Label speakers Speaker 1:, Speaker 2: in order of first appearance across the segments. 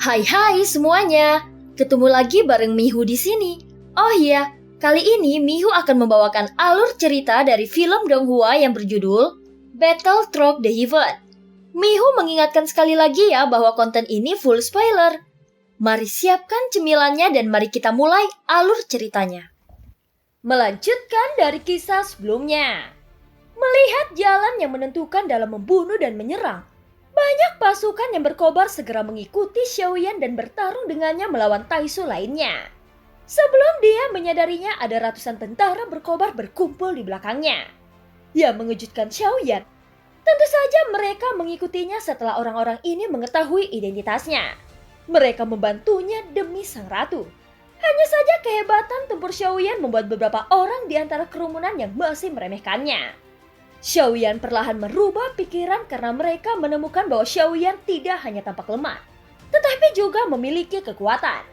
Speaker 1: Hai semuanya, ketemu lagi bareng Mihu di sini. Oh iya, kali ini Mihu akan membawakan alur cerita dari film Donghua yang berjudul Battle Through the Heaven. Mihu mengingatkan sekali lagi ya bahwa konten ini full spoiler. Mari siapkan cemilannya dan mari kita mulai alur ceritanya. Melanjutkan dari kisah sebelumnya. Melihat jalan yang menentukan dalam membunuh dan menyerang, banyak pasukan yang berkobar segera mengikuti Xiaoyan dan bertarung dengannya melawan Taisu lainnya. Sebelum dia menyadarinya ada ratusan tentara berkobar berkumpul di belakangnya. Yang mengejutkan Xiaoyan, tentu saja mereka mengikutinya setelah orang-orang ini mengetahui identitasnya. Mereka membantunya demi sang ratu. Hanya saja kehebatan tempur Xiaoyan membuat beberapa orang di antara kerumunan yang masih meremehkannya. Xiaoyan perlahan merubah pikiran karena mereka menemukan bahwa Xiaoyan tidak hanya tampak lemah, tetapi juga memiliki kekuatan.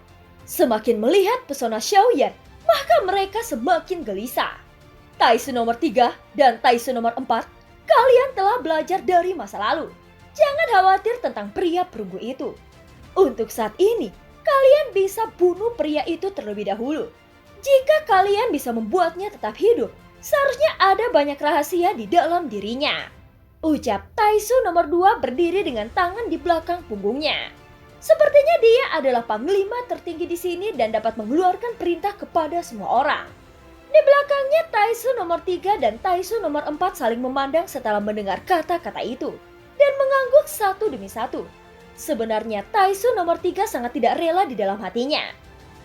Speaker 1: Semakin melihat pesona Xiaoyan, maka mereka semakin gelisah. Taisu nomor 3 dan Taisu nomor 4, kalian telah belajar dari masa lalu. Jangan khawatir tentang pria perunggu itu. Untuk saat ini, kalian bisa bunuh pria itu terlebih dahulu. Jika kalian bisa membuatnya tetap hidup, seharusnya ada banyak rahasia di dalam dirinya. Ucap Taisu nomor 2 berdiri dengan tangan di belakang punggungnya. Sepertinya dia adalah panglima tertinggi di sini dan dapat mengeluarkan perintah kepada semua orang. Di belakangnya Taisu nomor 3 dan Taisu nomor 4 saling memandang setelah mendengar kata-kata itu dan mengangguk satu demi satu. Sebenarnya Taisu nomor 3 sangat tidak rela di dalam hatinya.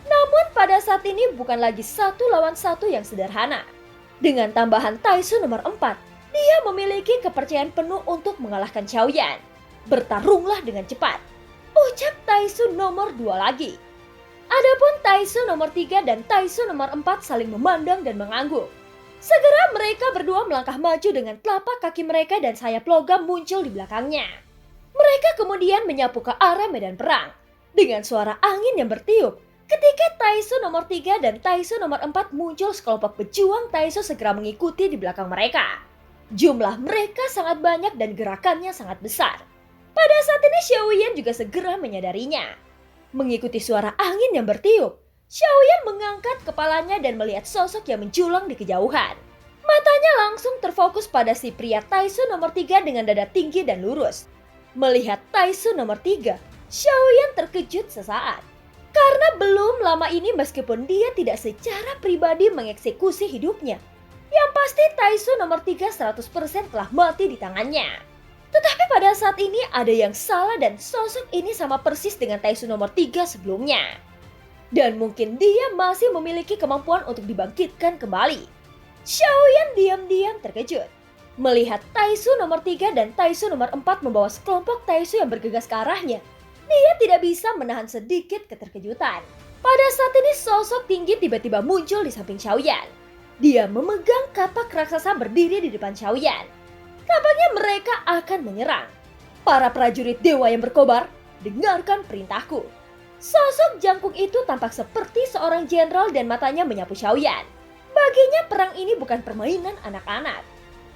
Speaker 1: Namun pada saat ini bukan lagi satu lawan satu yang sederhana. Dengan tambahan Taisu nomor 4, dia memiliki kepercayaan penuh untuk mengalahkan Xiaoyan. Bertarunglah dengan cepat. Ucap Taisu nomor 2 lagi. Adapun Taisu nomor 3 dan Taisu nomor 4 saling memandang dan mengangguk. Segera mereka berdua melangkah maju dengan telapak kaki mereka dan sayap logam muncul di belakangnya. Mereka kemudian menyapu ke arah medan perang. Dengan suara angin yang bertiup, ketika Taisu nomor 3 dan Taisu nomor 4 muncul, sekelompok pejuang Taisu segera mengikuti di belakang mereka. Jumlah mereka sangat banyak dan gerakannya sangat besar. Pada saat ini Xiaoyan juga segera menyadarinya. Mengikuti suara angin yang bertiup, Xiaoyan mengangkat kepalanya dan melihat sosok yang menjulang di kejauhan. Matanya langsung terfokus pada si pria Taisu nomor 3 dengan dada tinggi dan lurus. Melihat Taisu nomor 3, Xiaoyan terkejut sesaat. Karena belum lama ini meskipun dia tidak secara pribadi mengeksekusi hidupnya, yang pasti Taisu nomor 3 100% telah mati di tangannya. Tetapi pada saat ini ada yang salah dan sosok ini sama persis dengan Taisu nomor 3 sebelumnya. Dan mungkin dia masih memiliki kemampuan untuk dibangkitkan kembali. Xiaoyan diam-diam terkejut. Melihat Taisu nomor 3 dan Taisu nomor 4 membawa sekelompok Taisu yang bergegas ke arahnya, dia tidak bisa menahan sedikit keterkejutan. Pada saat ini sosok tinggi tiba-tiba muncul di samping Xiaoyan. Dia memegang kapak raksasa berdiri di depan Xiaoyan. Kabarnya mereka akan menyerang. Para prajurit dewa yang berkobar, dengarkan perintahku. Sosok jangkung itu tampak seperti seorang jenderal dan matanya menyapu Xiaoyan. Baginya perang ini bukan permainan anak-anak.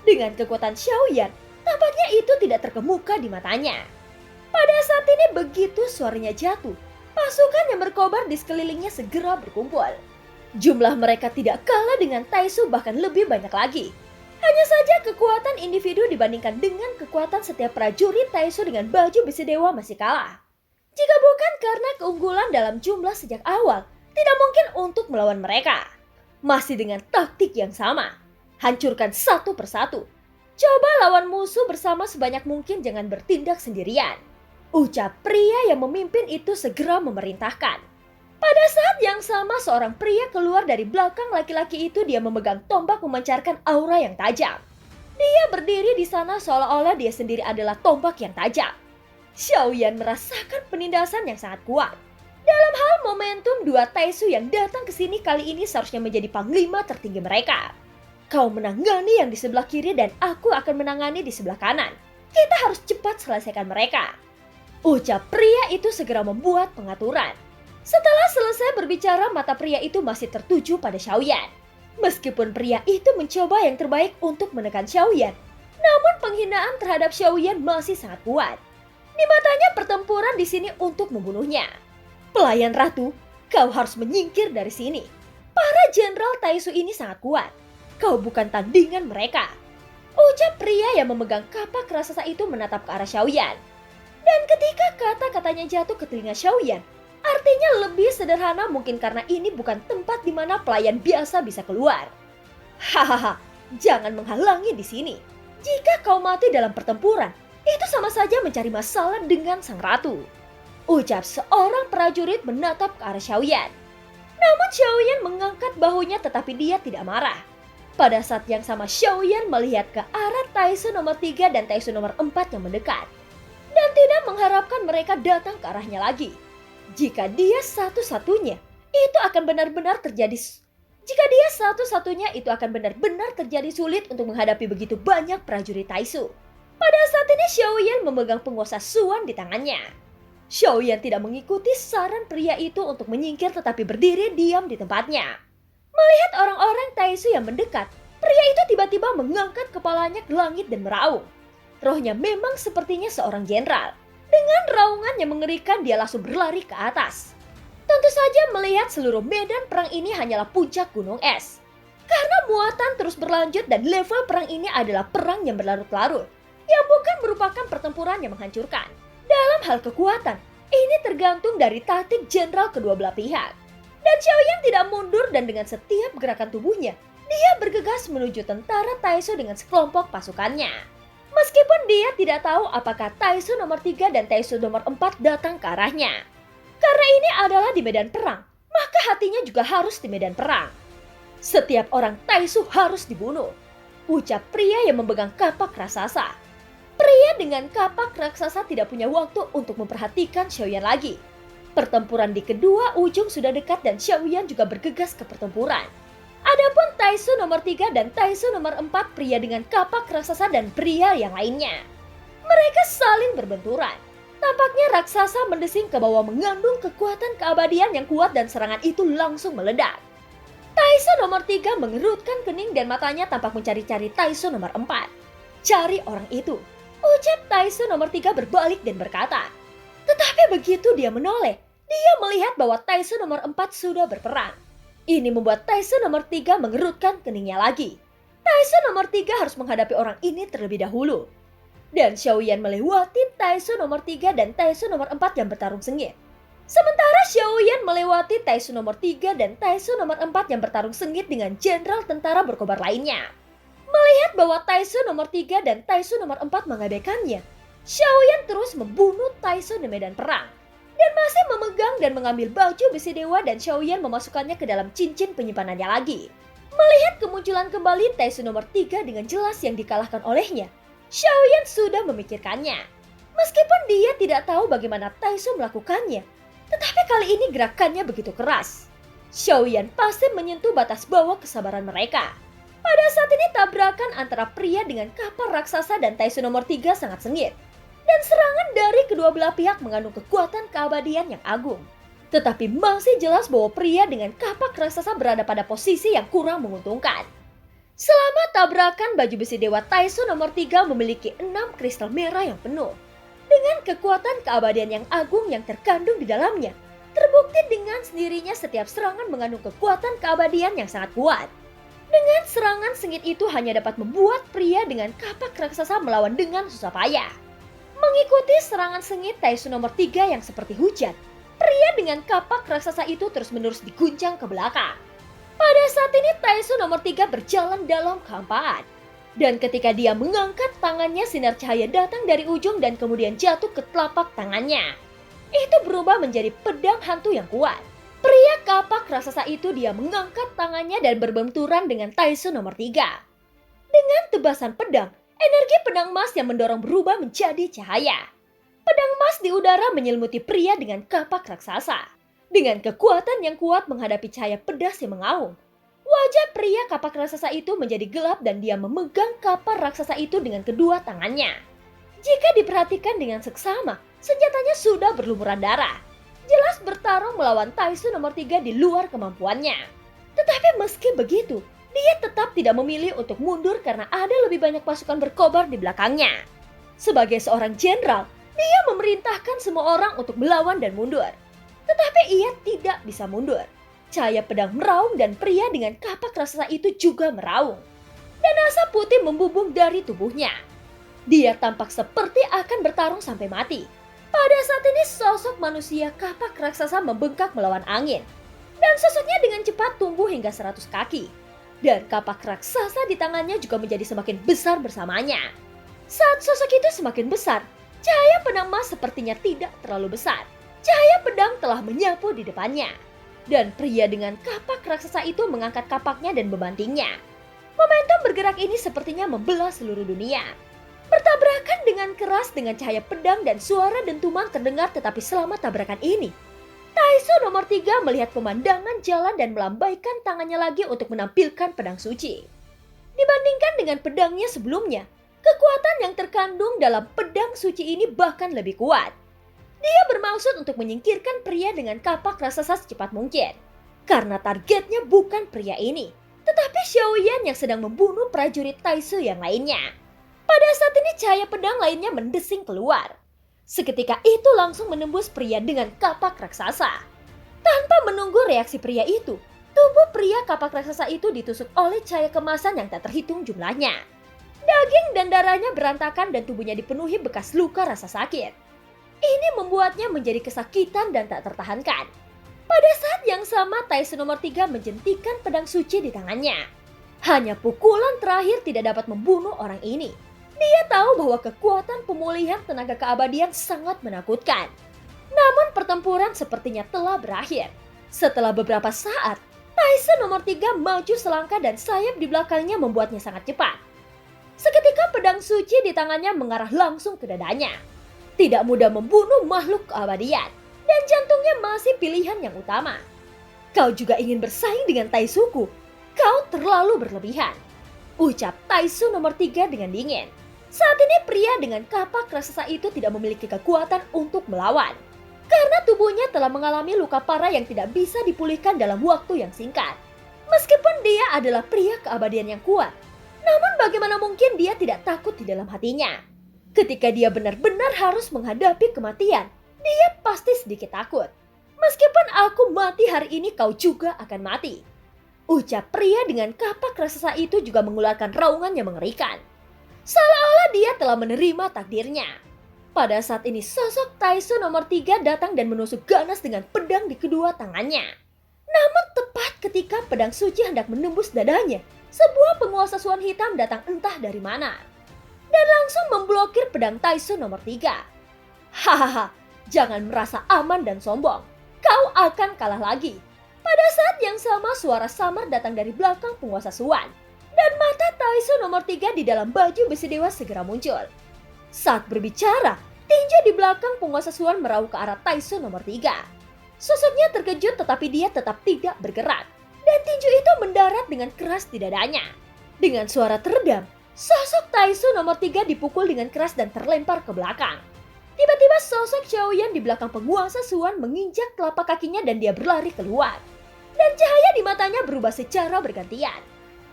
Speaker 1: Dengan kekuatan Xiaoyan, tampaknya itu tidak terkemuka di matanya. Pada saat ini begitu suaranya jatuh, pasukan yang berkobar di sekelilingnya segera berkumpul. Jumlah mereka tidak kalah dengan Taisu, bahkan lebih banyak lagi. Hanya saja kekuatan individu dibandingkan dengan kekuatan setiap prajurit Taisu dengan baju besi dewa masih kalah. Jika bukan karena keunggulan dalam jumlah sejak awal, tidak mungkin untuk melawan mereka. Masih dengan taktik yang sama, hancurkan satu persatu. Coba lawan musuh bersama sebanyak mungkin, jangan bertindak sendirian. Ucap pria yang memimpin itu segera memerintahkan. Pada saat yang sama seorang pria keluar dari belakang laki-laki itu. Dia memegang tombak memancarkan aura yang tajam. Dia berdiri di sana seolah-olah dia sendiri adalah tombak yang tajam. Xiaoyan merasakan penindasan yang sangat kuat. Dalam hal momentum, dua Taisu yang datang ke sini kali ini seharusnya menjadi panglima tertinggi mereka. Kau menangani yang di sebelah kiri dan aku akan menangani di sebelah kanan. Kita harus cepat selesaikan mereka. Ucap pria itu segera membuat pengaturan. Setelah selesai berbicara, mata pria itu masih tertuju pada Xiaoyan. Meskipun pria itu mencoba yang terbaik untuk menekan Xiaoyan, namun penghinaan terhadap Xiaoyan masih sangat kuat.
Speaker 2: Di matanya pertempuran di sini untuk membunuhnya. Pelayan ratu, kau harus menyingkir dari sini. Para jenderal Taisu ini sangat kuat. Kau bukan tandingan mereka. Ucap pria yang memegang kapak raksasa itu menatap ke arah Xiaoyan. Dan ketika kata-katanya jatuh ke telinga Xiaoyan, artinya lebih sederhana mungkin karena ini bukan tempat di mana pelayan biasa bisa keluar. Hahaha, jangan menghalangi di sini. Jika kau mati dalam pertempuran, itu sama saja mencari masalah dengan sang ratu. Ucap seorang prajurit menatap ke arah Xiaoyan. Namun Xiaoyan mengangkat bahunya tetapi dia tidak marah. Pada saat yang sama Xiaoyan melihat ke arah Taisu nomor 3 dan Taisu nomor 4 yang mendekat. Dan tidak mengharapkan mereka datang ke arahnya lagi. Jika dia satu-satunya, itu akan benar-benar terjadi. Jika dia satu-satunya, itu akan benar-benar terjadi sulit untuk menghadapi begitu banyak prajurit Taisu. Pada saat ini Xiaoyan memegang penguasa Suan di tangannya. Xiaoyan tidak mengikuti saran pria itu untuk menyingkir tetapi berdiri diam di tempatnya. Melihat orang-orang Taisu yang mendekat, pria itu tiba-tiba mengangkat kepalanya ke langit dan meraung. Rohnya memang sepertinya seorang jenderal. Dengan raungan yang mengerikan dia langsung berlari ke atas. Tentu saja melihat seluruh medan perang ini hanyalah puncak gunung es. Karena muatan terus berlanjut dan level perang ini adalah perang yang berlarut-larut. Yang bukan merupakan pertempuran yang menghancurkan. Dalam hal kekuatan, ini tergantung dari taktik jenderal kedua belah pihak. Dan Xiaoyan tidak mundur dan dengan setiap gerakan tubuhnya, dia bergegas menuju tentara Taisu dengan sekelompok pasukannya. Meskipun dia tidak tahu apakah Taisu nomor 3 dan Taisu nomor 4 datang ke arahnya. Karena ini adalah di medan perang, maka hatinya juga harus di medan perang. Setiap orang Taisu harus dibunuh, ucap pria yang memegang kapak raksasa. Pria dengan kapak raksasa tidak punya waktu untuk memperhatikan Xiaoyan lagi. Pertempuran di kedua ujung sudah dekat dan Xiaoyan juga bergegas ke pertempuran. Adapun Taisu nomor 3 dan Taisu nomor 4 pria dengan kapak raksasa dan pria yang lainnya. Mereka saling berbenturan. Tampaknya raksasa mendesing ke bawah mengandung kekuatan keabadian yang kuat dan serangan itu langsung meledak. Taisu nomor 3 mengerutkan kening dan matanya tampak mencari-cari Taisu nomor 4. Cari orang itu. Ucap Taisu nomor 3 berbalik dan berkata. Tetapi begitu dia menoleh, dia melihat bahwa Taisu nomor 4 sudah berperang. Ini membuat Taisu nomor 3 mengerutkan keningnya lagi. Taisu nomor 3 harus menghadapi orang ini terlebih dahulu. Dan Xiaoyan melewati Taisu nomor 3 dan Taisu nomor 4 yang bertarung sengit. Sementara Xiaoyan melewati Taisu nomor 3 dan Taisu nomor 4 yang bertarung sengit dengan jenderal tentara berkobar lainnya. Melihat bahwa Taisu nomor 3 dan Taisu nomor 4 mengabaikannya, Xiaoyan terus membunuh Taisu di medan perang. Dan masih memegang dan mengambil baju besi dewa dan Xiaoyan memasukkannya ke dalam cincin penyimpanannya lagi. Melihat kemunculan kembali Taisu nomor 3 dengan jelas yang dikalahkan olehnya, Xiaoyan sudah memikirkannya. Meskipun dia tidak tahu bagaimana Taisu melakukannya, tetapi kali ini gerakannya begitu keras. Xiaoyan pasti menyentuh batas bawah kesabaran mereka. Pada saat ini tabrakan antara pria dengan kapal raksasa dan Taisu nomor 3 sangat sengit. Dan serangan dari kedua belah pihak mengandung kekuatan keabadian yang agung. Tetapi masih jelas bahwa pria dengan kapak raksasa berada pada posisi yang kurang menguntungkan. Selama tabrakan, baju besi dewa Taisu nomor 3 memiliki 6 kristal merah yang penuh. Dengan kekuatan keabadian yang agung yang terkandung di dalamnya, terbukti dengan sendirinya setiap serangan mengandung kekuatan keabadian yang sangat kuat. Dengan serangan sengit itu hanya dapat membuat pria dengan kapak raksasa melawan dengan susah payah. Mengikuti serangan sengit Taisu nomor 3 yang seperti hujan, pria dengan kapak raksasa itu terus-menerus diguncang ke belakang. Pada saat ini Taisu nomor 3 berjalan dalam kehampaan. Dan ketika dia mengangkat tangannya, sinar cahaya datang dari ujung dan kemudian jatuh ke telapak tangannya. Itu berubah menjadi pedang hantu yang kuat. Pria kapak raksasa itu dia mengangkat tangannya dan berbenturan dengan Taisu nomor 3. Dengan tebasan pedang, energi pedang emas yang mendorong berubah menjadi cahaya. Pedang emas di udara menyelimuti pria dengan kapak raksasa. Dengan kekuatan yang kuat menghadapi cahaya pedas yang mengaum. Wajah pria kapak raksasa itu menjadi gelap dan dia memegang kapal raksasa itu dengan kedua tangannya. Jika diperhatikan dengan seksama, senjatanya sudah berlumuran darah. Jelas bertarung melawan Taisu nomor 3 di luar kemampuannya. Tetapi meski begitu, dia tetap tidak memilih untuk mundur karena ada lebih banyak pasukan berkobar di belakangnya. Sebagai seorang jenderal, Dia memerintahkan semua orang untuk melawan dan mundur. Tetapi ia tidak bisa mundur. Cahaya pedang meraung dan pria dengan kapak raksasa itu juga meraung. Dan asap putih membubung dari tubuhnya. Dia tampak seperti akan bertarung sampai mati. Pada saat ini sosok manusia kapak raksasa membengkak melawan angin. Dan sosoknya dengan cepat tumbuh hingga 100 kaki. Dan kapak raksasa di tangannya juga menjadi semakin besar bersamanya. Saat sosok itu semakin besar, cahaya pedang emas sepertinya tidak terlalu besar. Cahaya pedang telah menyapu di depannya. Dan pria dengan kapak raksasa itu mengangkat kapaknya dan membantingnya. Momentum bergerak ini sepertinya membelah seluruh dunia. Bertabrakan dengan keras dengan cahaya pedang dan suara dentuman terdengar, tetapi selama tabrakan ini, Taisu nomor 3 melihat pemandangan jalan dan melambaikan tangannya lagi untuk menampilkan pedang suci. Dibandingkan dengan pedangnya sebelumnya, kekuatan yang terkandung dalam pedang suci ini bahkan lebih kuat. Dia bermaksud untuk menyingkirkan pria dengan kapak raksasa secepat mungkin. Karena targetnya bukan pria ini, tetapi Xiaoyan yang sedang membunuh prajurit Taisu yang lainnya. Pada saat ini cahaya pedang lainnya mendesing keluar. Seketika itu langsung menembus pria dengan kapak raksasa. Tanpa menunggu reaksi pria itu, tubuh pria kapak raksasa itu ditusuk oleh cahaya kemasan yang tak terhitung jumlahnya. Daging dan darahnya berantakan dan tubuhnya dipenuhi bekas luka rasa sakit. Ini membuatnya menjadi kesakitan dan tak tertahankan. Pada saat yang sama, Taisu nomor 3 menjentikan pedang suci di tangannya. Hanya pukulan terakhir tidak dapat membunuh orang ini. Dia tahu bahwa kekuatan pemulihan tenaga keabadian sangat menakutkan. Namun pertempuran sepertinya telah berakhir. Setelah beberapa saat, Taisu nomor 3 maju selangkah dan sayap di belakangnya membuatnya sangat cepat. Seketika pedang suci di tangannya mengarah langsung ke dadanya. Tidak mudah membunuh makhluk keabadian, dan jantungnya masih pilihan yang utama. Kau juga ingin bersaing dengan Taisuku? Kau terlalu berlebihan, ucap Taisu nomor 3 dengan dingin. Saat ini pria dengan kapak raksasa itu tidak memiliki kekuatan untuk melawan. Karena tubuhnya telah mengalami luka parah yang tidak bisa dipulihkan dalam waktu yang singkat. Meskipun dia adalah pria keabadian yang kuat, namun bagaimana mungkin dia tidak takut di dalam hatinya? Ketika dia benar-benar harus menghadapi kematian, dia pasti sedikit takut. Meskipun aku mati hari ini, kau juga akan mati, ucap pria dengan kapak raksasa itu juga mengeluarkan raungan yang mengerikan. Seolah-olah dia telah menerima takdirnya. Pada saat ini sosok Taisu nomor 3 datang dan menusuk ganas dengan pedang di kedua tangannya. Namun tepat ketika pedang suci hendak menembus dadanya, sebuah penguasa Suan hitam datang entah dari mana dan langsung memblokir pedang Taisu nomor 3. Hahaha, jangan merasa aman dan sombong. Kau akan kalah lagi. Pada saat yang sama suara samar datang dari belakang penguasa Suan. Dan mata Taisu nomor 3 di dalam baju besi dewa segera muncul. Saat berbicara, tinju di belakang penguasa Suan meraung ke arah Taisu nomor 3. Sosoknya terkejut tetapi dia tetap tidak bergerak. Dan tinju itu mendarat dengan keras di dadanya. Dengan suara teredam, sosok Taisu nomor 3 dipukul dengan keras dan terlempar ke belakang. Tiba-tiba sosok Xiaoyan di belakang penguasa Suan menginjak telapak kakinya dan dia berlari keluar. Dan cahaya di matanya berubah secara bergantian.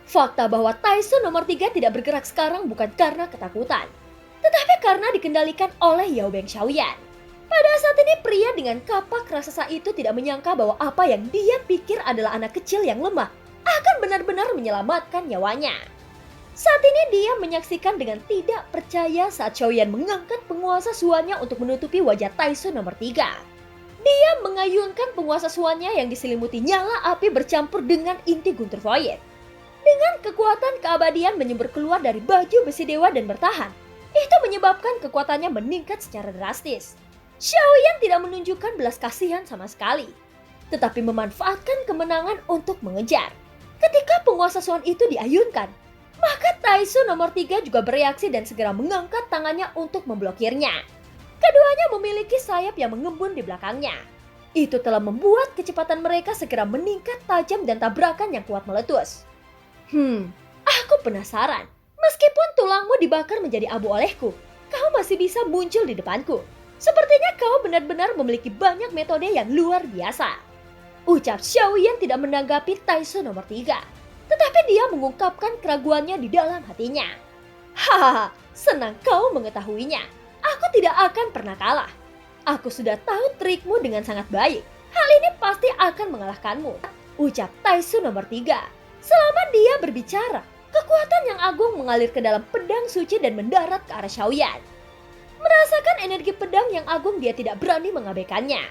Speaker 2: Fakta bahwa Taisu nomor 3 tidak bergerak sekarang bukan karena ketakutan, tetapi karena dikendalikan oleh Yao Beng Xiaoyan. Pada saat ini pria dengan kapak raksasa itu tidak menyangka bahwa apa yang dia pikir adalah anak kecil yang lemah akan benar-benar menyelamatkan nyawanya. Saat ini dia menyaksikan dengan tidak percaya saat Xiaoyan mengangkat penguasa Suannya untuk menutupi wajah Taisu nomor 3. Dia mengayunkan penguasa Suannya yang diselimuti nyala api bercampur dengan inti guntur void. Dengan kekuatan keabadian menyembur keluar dari baju besi dewa dan bertahan, itu menyebabkan kekuatannya meningkat secara drastis. Xiaoyan tidak menunjukkan belas kasihan sama sekali, tetapi memanfaatkan kemenangan untuk mengejar. Ketika penguasa Suan itu diayunkan, maka Taisu nomor 3 juga bereaksi dan segera mengangkat tangannya untuk memblokirnya. Keduanya memiliki sayap yang mengembun di belakangnya. Itu telah membuat kecepatan mereka segera meningkat tajam dan tabrakan yang kuat meletus. Aku penasaran. Meskipun tulangmu dibakar menjadi abu olehku, kau masih bisa muncul di depanku. Sepertinya kau benar-benar memiliki banyak metode yang luar biasa, ucap Xiaoyan tidak menanggapi Taisu nomor 3. Tetapi dia mengungkapkan keraguannya di dalam hatinya. Hahaha, senang kau mengetahuinya. Aku tidak akan pernah kalah. Aku sudah tahu trikmu dengan sangat baik. Hal ini pasti akan mengalahkanmu, ucap Taisu nomor 3. Selama dia berbicara, kekuatan yang agung mengalir ke dalam pedang suci dan mendarat ke arah Xiaoyan. Merasakan energi pedang yang agung, dia tidak berani mengabaikannya.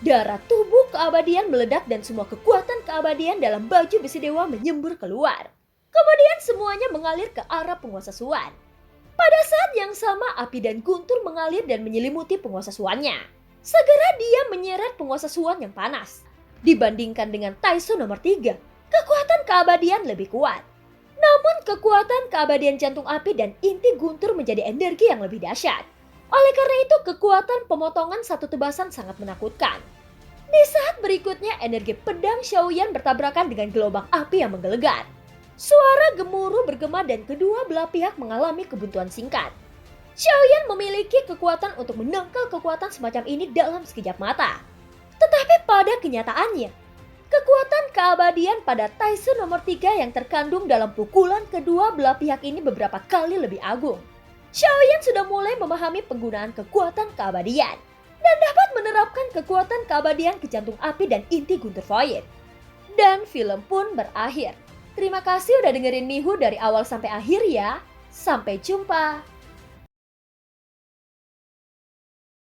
Speaker 2: Darah tubuh keabadian meledak dan semua kekuatan keabadian dalam baju besi dewa menyembur keluar. Kemudian semuanya mengalir ke arah penguasa Suan. Pada saat yang sama, api dan guntur mengalir dan menyelimuti penguasa Suannya. Segera dia menyeret penguasa Suan yang panas. Dibandingkan dengan Taisu nomor 3, kekuatan keabadian lebih kuat. Namun kekuatan keabadian jantung api dan inti guntur menjadi energi yang lebih dahsyat. Oleh karena itu, kekuatan pemotongan satu tebasan sangat menakutkan. Di saat berikutnya, energi pedang Xiaoyan bertabrakan dengan gelombang api yang menggelegar. Suara gemuruh bergema dan kedua belah pihak mengalami kebuntuan singkat. Xiaoyan memiliki kekuatan untuk menangkal kekuatan semacam ini dalam sekejap mata. Tetapi pada kenyataannya, kekuatan keabadian pada Taisu nomor 3 yang terkandung dalam pukulan kedua belah pihak ini beberapa kali lebih agung. Xiaoyan sudah mulai memahami penggunaan kekuatan keabadian dan dapat menerapkan kekuatan keabadian ke jantung api dan inti guntur void. Dan film pun berakhir. Terima kasih udah dengerin Mihu dari awal sampai akhir ya. Sampai jumpa.